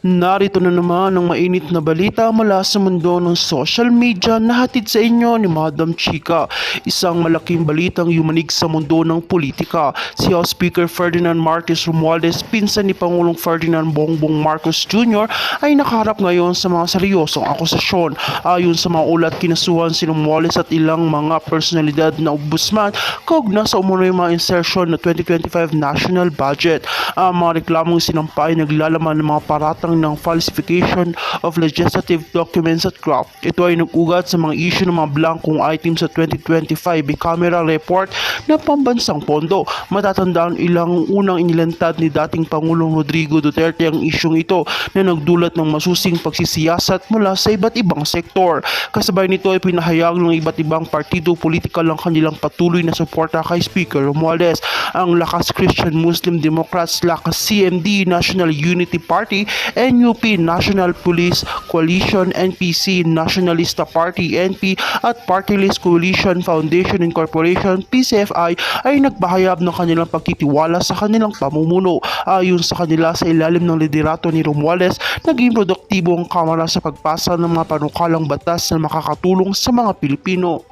Narito na naman ang mainit na balita mula sa mundo ng social media na hatid sa inyo ni Madam Chika. Isang malaking balitang yumanig sa mundo ng politika. Si House Speaker Ferdinand Marcos Romualdez, pinsan ni Pangulong Ferdinand Bongbong Marcos Jr. ay nakaharap ngayon sa mga seryosong akusasyon. Ayon sa mga ulat, kinasuhan si Romualdez at ilang mga personalidad na ombudsman kaugnay sa umunoy mga insertion na 2025 national budget. Ang mga reklamong sinampa ay naglalaman ng mga paratang ng falsification of legislative documents at graft. Ito ay nag-ugat sa mga issue ng mga blankong items sa 2025 bicameral report na pambansang pondo. Matatandaan ilang unang inilantad ni dating Pangulong Rodrigo Duterte ang isyong ito na nagdulot ng masusing pagsisiyasat mula sa iba't ibang sektor. Kasabay nito ay pinahayag ng iba't ibang partido politikal ang kanilang patuloy na suporta kay Speaker Romualdez. Ang Lakas Christian Muslim Democrats, Lakas CMD, National Unity Party, NUP, National Police Coalition, NPC, Nationalista Party, NP at Party List Coalition Foundation Incorporation, PCFI ay nagbahayag ng kanilang pagtitiwala sa kanilang pamumuno. Ayon sa kanila, sa ilalim ng liderato ni Romualdez, naging produktibo ang Kamara sa pagpasa ng mga panukalang batas na makakatulong sa mga Pilipino.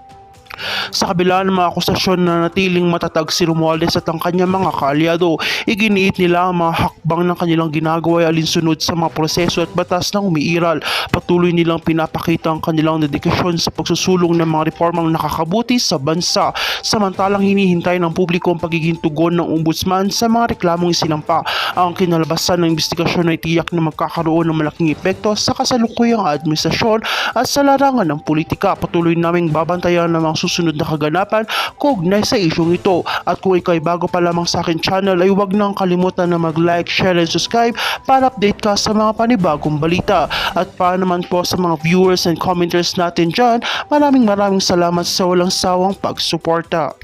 Sa kabila ng mga akusasyon na natiling matatag si Romualdez at ang kanyang mga kaalyado, iginiit nila ang mga hakbang ng kanilang ginagawa ay alinsunod sa mga proseso at batas na umiiral. Patuloy nilang pinapakita ang kanilang dedikasyon sa pagsusulong ng mga reformang nakakabuti sa bansa, samantalang hinihintay ng publiko ang pagiging tugon ng ombudsman sa mga reklamong isinampa. Ang kinalabasan ng investigasyon ay tiyak na magkakaroon ng malaking epekto sa kasalukuyang administrasyon at sa larangan ng politika. Patuloy naming babantayan ng mga susunod na kaganapan kaugnay sa isyong ito. At kung ikaw ay bago pa lamang sa akin channel, ay huwag nang kalimutan na mag-like, share, and subscribe para update ka sa mga panibagong balita. At para naman po sa mga viewers and commenters natin dyan, maraming salamat sa walang sawang pagsuporta.